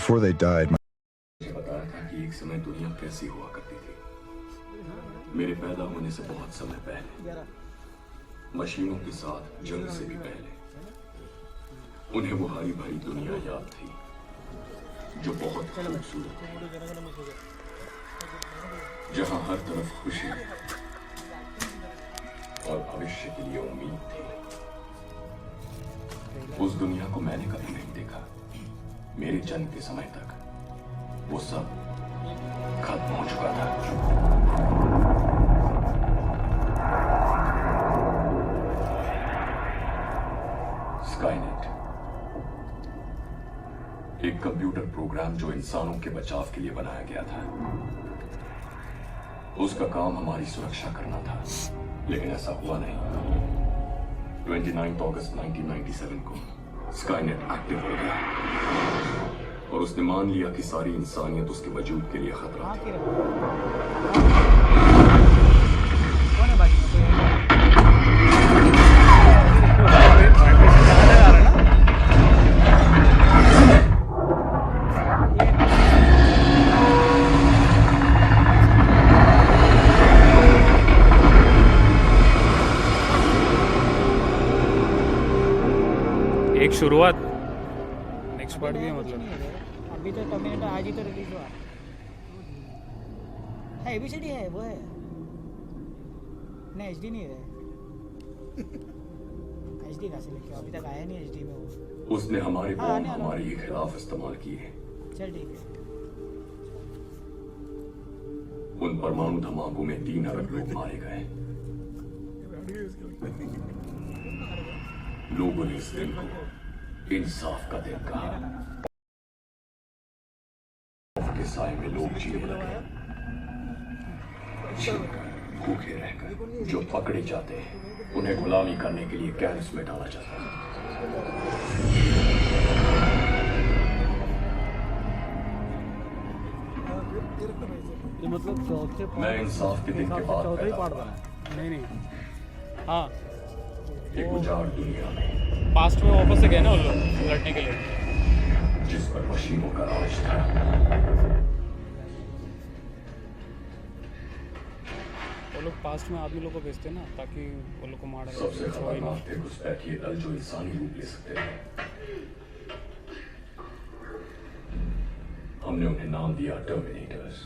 Before they died, मुझे बताया था कि एक समय दुनिया कैसी हुआ करती थी। मेरे पैदा होने से बहुत समय पहले, मशीनों के साथ जंग से भी पहले, उन्हें वो हरी भरी दुनिया याद थी जो बहुत खूबसूरत थी, जहां हर तरफ खुशी और भविष्य के लिए उम्मीद थी। उस दुनिया को मैंने कभी नहीं देखा। मेरे जन्म के समय तक वो सब खत्म हो चुका था। स्काईनेट, एक कंप्यूटर प्रोग्राम जो इंसानों के बचाव के लिए बनाया गया था। उसका काम हमारी सुरक्षा करना था, लेकिन ऐसा हुआ नहीं। 29 अगस्त 1997 को स्काईनेट एक्टिव हो गया और उसने मान लिया कि सारी इंसानियत उसके वजूद के लिए खतरा थी। एक शुरुआत, नेक्स्ट पार्ट भी है मतलब। अभी तो टर्मिनेटर आज ही तो रिलीज हुआ है। एबीसीडी है वो है, नहीं एचडी नहीं है। एचडी कहाँ से लेके अभी तक आया नहीं एचडी में वो। उसने हमारे बॉम्ब हमारे ही खिलाफ इस्तेमाल किए। चल ठीक है। उन परमाणु धमाकों में 3 अरब लोग मारे गए। लोगों ने इस दिन को इंसाफ का दिन कहा। के साए में लोग जीने लगे, भूखे रहकर। जो पकड़े जाते हैं उन्हें गुलामी करने के लिए कैंप्स में डाला जाता है। मतलब मैं इंसाफ के दिन के बाद पैदा हुआ। नहीं हाँ, एक उजाड़ दुनिया में पास्ट में वापस से गए ना वो लोग लड़ने के लिए, जिस पर मशीनों का राज था। वो लोग पास्ट में आदमी लोग को भेजते ना ताकि वो लोग को मार डाले। सबसे खतरनाक थे घुसपैठिए दल जो इंसानी रूप ले सकते थे। हमने उन्हें नाम दिया टर्मिनेटर्स।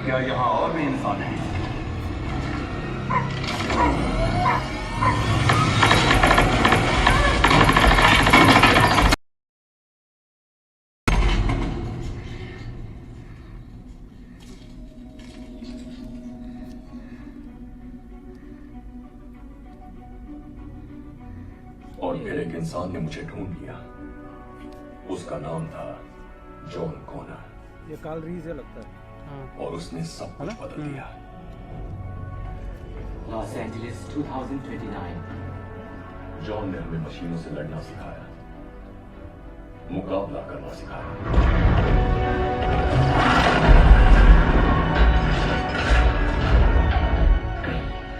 क्या यहाँ और भी इंसान हैं? और फिर एक इंसान ने मुझे ढूंढ लिया। उसका नाम था जॉन कॉनर। ये कार्ल रीज है लगता है। और उसने सब कुछ बदल दिया। Los Angeles 2029। जॉन ने हमें मशीनों से लड़ना सिखाया, मुकाबला करना सिखाया।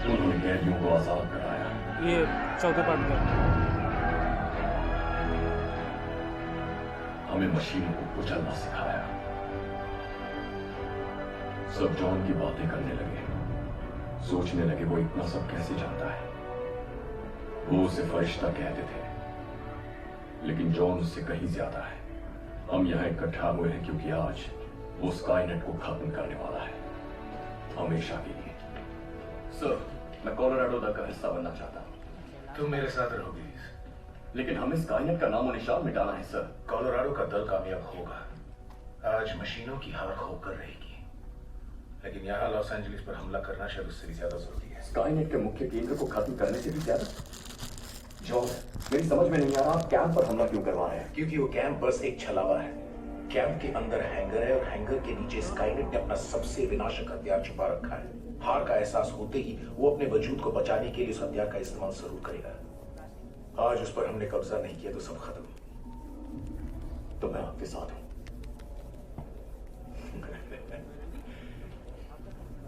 उन्होंने कैदियों को आजाद कराया। ये चौथे पार्ट में हमें मशीनों को कुचलना सिखाया। सब जॉन की बातें करने लगे, सोचने लगे वो इतना सब कैसे जानता है। वो उसे फरिश्ता कहते थे, लेकिन जॉन उससे कहीं ज्यादा है। हम यहाँ इकट्ठा हुए हैं क्योंकि आज वो स्काईनेट को खत्म करने वाला है, हमेशा के लिए। सर, मैं कोलोराडो दल का हिस्सा बनना चाहता हूँ। तुम मेरे साथ रहोगे, लेकिन हमें स्काईनेट का नामो निशान मिटाना है सर। कोलोराडो का दल कामयाब होगा। आज मशीनों की हार होकर रहेगी, लेकिन यहाँ लॉस एंजलिस पर हमला करना शायद उससे भी ज्यादा जरूरी है। स्काईनेट के मुख्य केंद्र को खत्म करने से भी ज्यादा। जॉन, मेरी समझ में नहीं आ रहा आप कैंप पर हमला क्यों करवा रहे हैं? क्योंकि वो कैंप बस एक छलावा है। कैंप के अंदर हैंगर है और हैंगर के नीचे स्काईनेट ने अपना सबसे विनाशक हथियार छुपा रखा है। हार का एहसास होते ही वो अपने वजूद को बचाने के लिए उस हथियार का इस्तेमाल जरूर करेगा। आज उस पर हमने कब्जा नहीं किया तो सब खत्म। तो मैं आपके साथ हूं।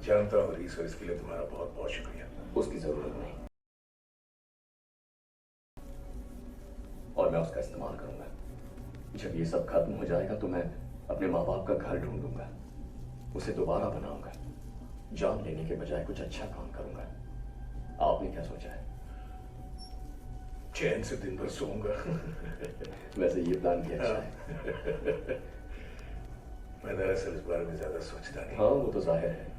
जानता हूँ रीस, और इसके लिए तुम्हारा बहुत बहुत शुक्रिया। उसकी जरूरत नहीं, और मैं उसका इस्तेमाल करूंगा। जब ये सब खत्म हो जाएगा तो मैं अपने माँ बाप का घर ढूंढूंगा, उसे दोबारा बनाऊंगा, जान लेने के बजाय कुछ अच्छा काम करूंगा। आपने क्या सोचा है? चैन से दिन भर सोऊंगा। वैसे ये प्लान किया अच्छा है। मैं दरअसल इस बारे में ज्यादा सोचता नहीं। हाँ, वो तो जाहिर है।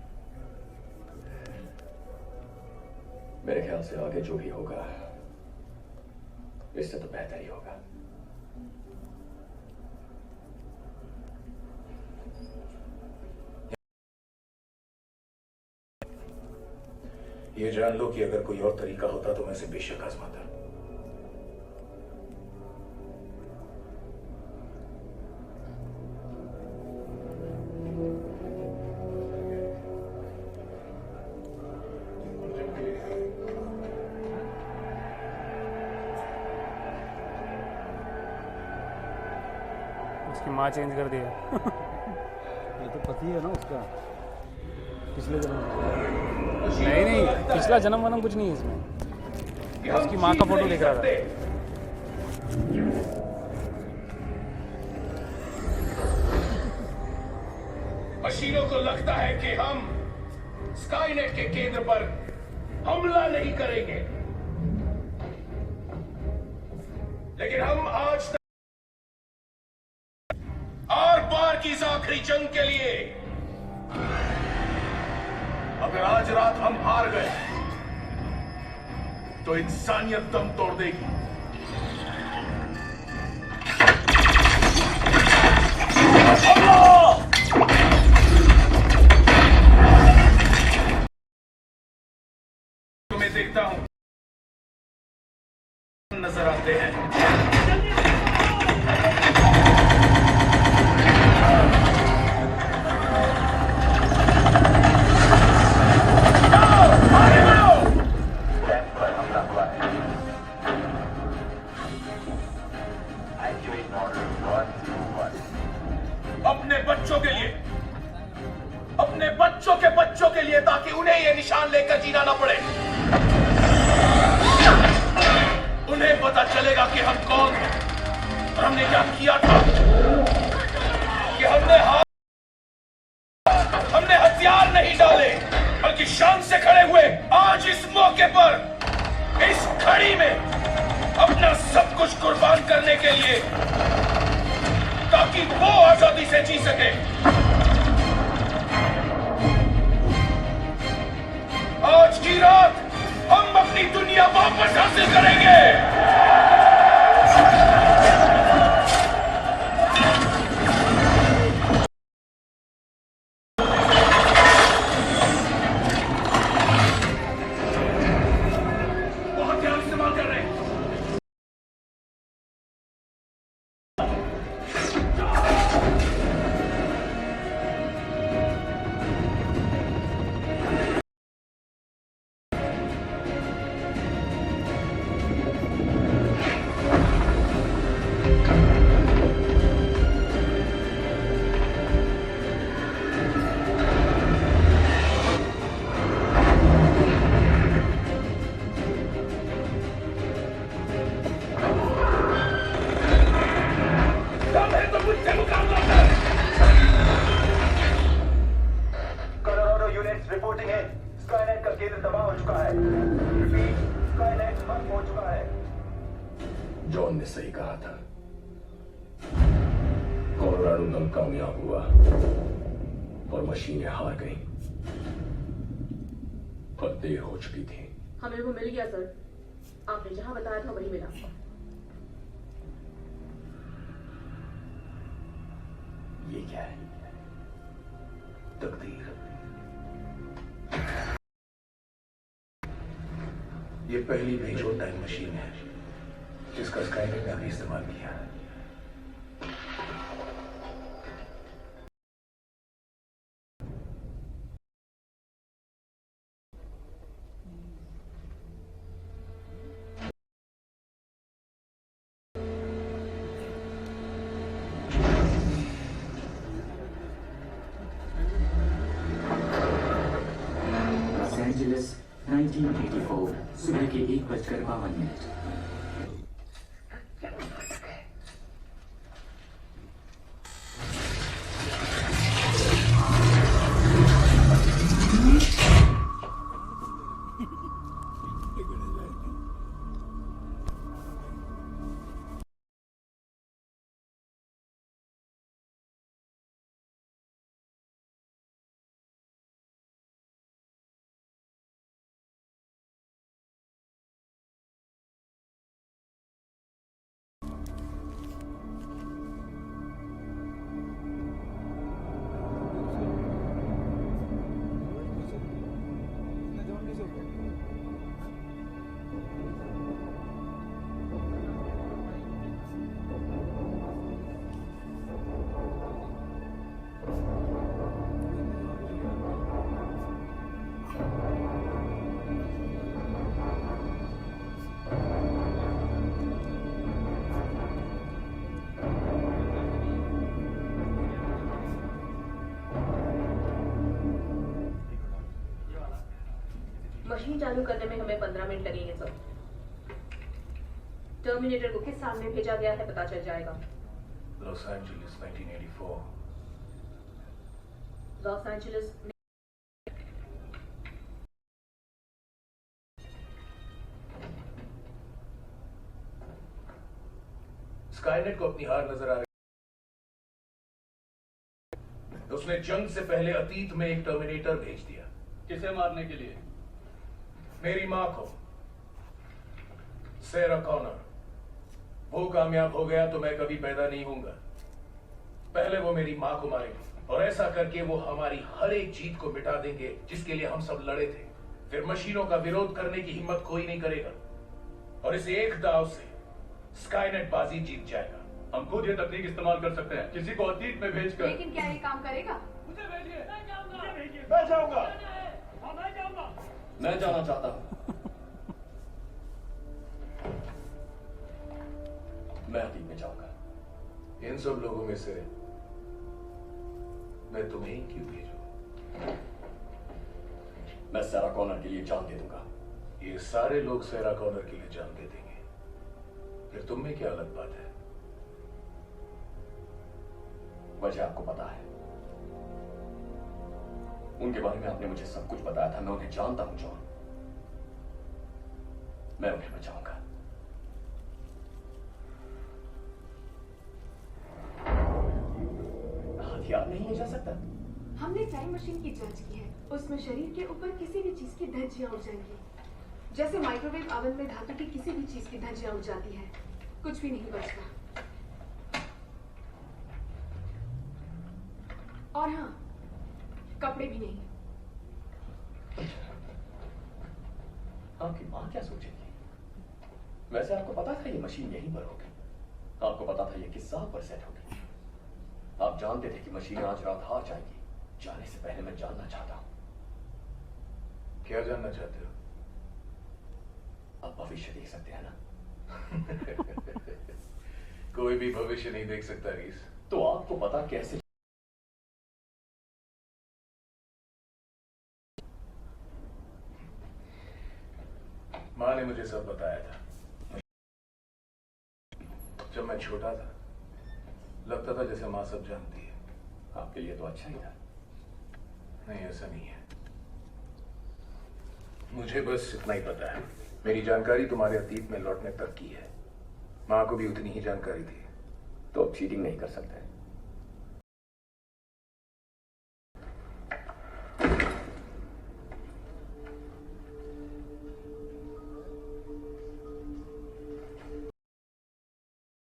मेरे ख्याल से आगे जो भी होगा इससे तो बेहतर ही होगा। ये जान लो कि अगर कोई और तरीका होता तो मैं इसे बेशक आजमाता। उसकी माँ चेंज कर दिया। ये तो पति है ना उसका, पिछले जन्म नहीं नहीं, पिछला जन्म वनम कुछ नहीं है इसमें। उसकी माँ का फोटो दिख रहा था। मशीनों को लगता है कि हम स्काईनेट के केंद्र पर हमला नहीं करेंगे, लेकिन हम आज तक आर पार की इस आखिरी जंग के लिए, अगर आज रात हम हार गए तो इंसानियत दम तोड़ देगी। तुम्हें देखता हूं, नजर आते हैं। अपने बच्चों के लिए, अपने बच्चों के बच्चों के लिए, ताकि उन्हें ये निशान लेकर जीना ना पड़े। उन्हें पता चलेगा कि हम कौन हैं और हमने क्या किया था, कि हमने हथियार नहीं डाले बल्कि शान से खड़े हुए आज इस मौके पर, इस घड़ी में अपना सब कुछ कुर्बान करने के लिए, ताकि वो आजादी से जी सके। आज की रात हम अपनी दुनिया वापस हासिल करेंगे। बहुत ध्यान इस्तेमाल कर रहे हैं। रिपोर्टिंग है, स्काईनेट का केंद्र तबाह हो चुका है। रिपीट, स्काईनेट खत्म हो चुका है। जॉन ने सही कहा था, कोलोराडो दल कामयाब हुआ और मशीनें हार गईं, पर देर हो चुकी थी। हमें वो मिल गया सर, आपने जहां बताया था वही मिला। ये क्या है? तकदीर। ये पहली भेजो टाइम मशीन है जिसका स्काईनेट ने अभी इस्तेमाल किया। लॉस एंजलिस 1984 सुबह के 1:52। मशीन चालू करने में हमें 15 मिनट लगेंगे सर। टर्मिनेटर को किस साल में भेजा गया है पता चल जाएगा। Los Angeles 1984। Los Angeles Skynet को अपनी हार नजर आ रही। उसने जंग से पहले अतीत में एक टर्मिनेटर भेज दिया। किसे मारने के लिए? मेरी मां को, सेरा कॉनर। वो कामयाब हो गया तो मैं कभी पैदा नहीं होऊंगा। पहले वो मेरी मां को मारेंगे और ऐसा करके वो हमारी हर एक जीत को मिटा देंगे जिसके लिए हम सब लड़े थे। फिर मशीनों का विरोध करने की हिम्मत कोई नहीं करेगा और इस एक दाव से स्काईनेट बाजी जीत जाएगा। हम खुद ये तकनीक इस्तेमाल कर सकते हैं, किसी को अतीत में भेजकर। लेकिन क्या ये काम करेगा? मुझे भेजिए। मैं जाऊंगा। मैं जाऊंगा। मैं जाऊंगा। मैं जाना चाहता हूं। मैं अतीत में जाऊंगा। इन सब लोगों में से मैं तुम्हें ही क्यों भेजूं? मैं सेरा कॉनर के लिए जान दे दूंगा। ये सारे लोग सेरा कॉनर के लिए जान दे देंगे। फिर तुम में क्या अलग बात है? वजह आपको पता है। उनके बारे में आपने मुझे सब कुछ बताया था। मैं उन्हें जानता हूं जॉन। मैं उन्हें बचाऊंगा। हथियार नहीं ले जा सकता। हमने टाइम मशीन की जांच की है। उसमें शरीर के ऊपर किसी भी चीज की धज्जियां उड़ जाएंगी। जैसे माइक्रोवेव ओवन में धातु की किसी भी चीज की धज्जियां उड़ जाती है। कुछ भी नहीं बचता। और हाँ, कपड़े भी नहीं। आपकी मां क्या सोचेगी? वैसे आपको पता था ये मशीन यहीं पर होगी। आपको पता था ये किस साल पर सेट होगी। आप जानते थे कि मशीन आज रात हार जाएगी। जाने से पहले मैं जानना चाहता हूं। क्या जानना चाहते हो? आप भविष्य देख सकते हैं ना? कोई भी भविष्य नहीं देख सकता रीस। तो आपको पता कैसे? मां ने मुझे सब बताया था। जब मैं छोटा था लगता था जैसे मां सब जानती है। आपके लिए तो अच्छा ही था। नहीं, ऐसा नहीं है। मुझे बस इतना ही पता है। मेरी जानकारी तुम्हारे अतीत में लौटने तक की है। मां को भी उतनी ही जानकारी थी। तो अब चीटिंग नहीं कर सकते।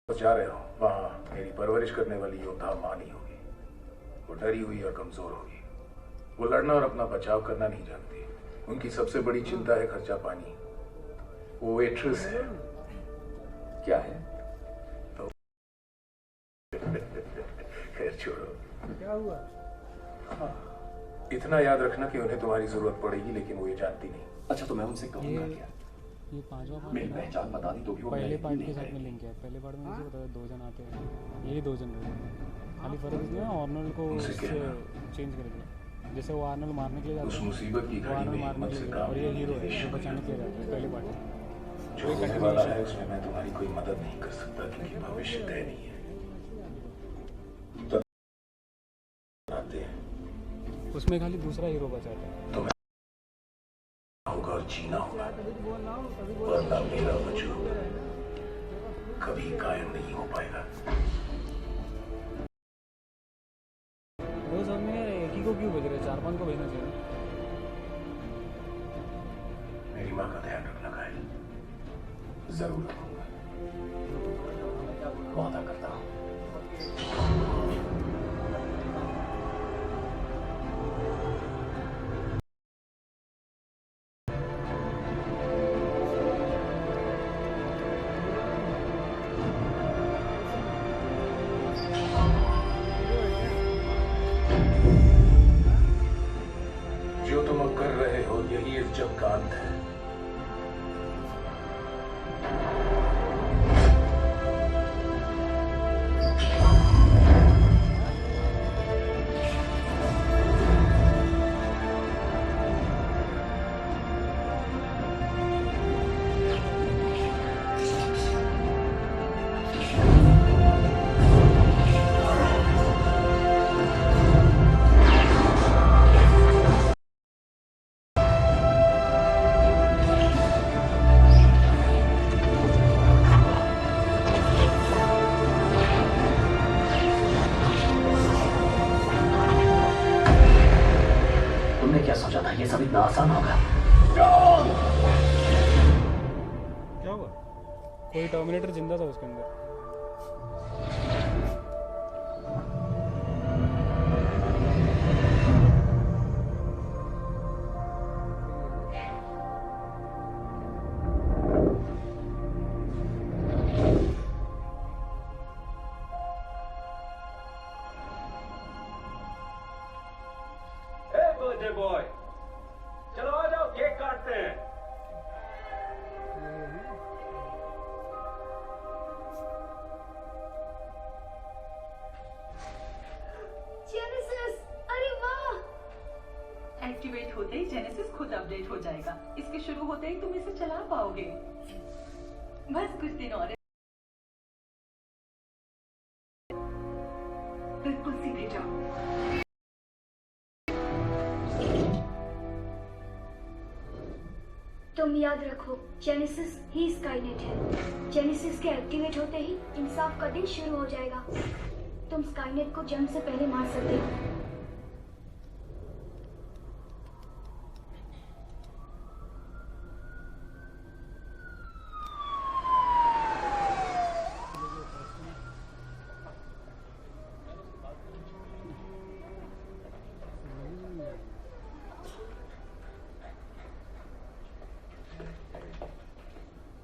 तो जा रहे हो वहां मेरी परवरिश करने वाली योद्धा मां नहीं होगी। वो डरी हुई और कमजोर होगी। वो लड़ना और अपना बचाव करना नहीं जानती। उनकी सबसे बड़ी चिंता है खर्चा पानी। वो वेट्रेस है। क्या है? खैर छोड़ो। क्या हुआ? इतना याद रखना कि उन्हें तुम्हारी जरूरत पड़ेगी, लेकिन वो ये जानती नहीं। अच्छा तो मैं उनसे कहूंगा क्या? ये पांचवा पार्ट मेरी पहचान बता दी तो भी वो पहले मेरे पार्ट नहीं के साथ करेंगे। में लिंक है। पहले पार्ट में मुझे बताया 2 जन आते हैं, यही 2 जन रहे। खाली फर्क इसमें आर्नल्ड को उनसे कहना। चेंज कर दिया। जैसे वो आर्नल्ड मारने के लिए उस जाता है, मुसीबत की वो घड़ी आर्नल्ड में मारने हिम्मत के से लिए, काम और ये हीरो है लेने जो बचाने के लिए जाता है पहले पार्ट में। जो होने वाला है उसमें मैं तुम्हारी कोई मदद नहीं कर सकता, क्योंकि भविष्य तय नहीं है। आते हैं उसमें खाली दूसरा हीरो बचाता है। तो मैं होगा और जीना होगा, वरना मेरा वजूद कभी कायम नहीं हो पाएगा। वो सब में एक ही को क्यों भेज रहे हैं? 4-5 को भेजना चाहिए। मेरी माँ का ध्यान रखना घायल, जरूर रखूंगा, वादा करता हूँ। जो तुम अब कर रहे हो यही इस जग का अंत है। तुमने क्या सोचा था ये सब इतना आसान होगा? क्या हुआ? कोई टर्मिनेटर जिंदा था उसके अंदर। बर्थडे बॉय, चलो आ जाओ, केक काटते हैं। जेनेसिस, अरे वाह! एक्टिवेट होते ही जेनेसिस खुद अपडेट हो जाएगा। इसके शुरू होते ही तुम इसे चला पाओगे। बस कुछ दिन और। बिल्कुल सीधे जाओ। तुम याद रखो, जेनेसिस ही स्काईनेट है। जेनेसिस के एक्टिवेट होते ही इंसाफ का दिन शुरू हो जाएगा। तुम स्काईनेट को जन्म से पहले मार सकते हो।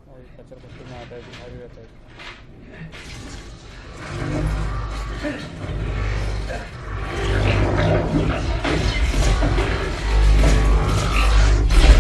और कचर कचर में आता है, दिखाई रहता है।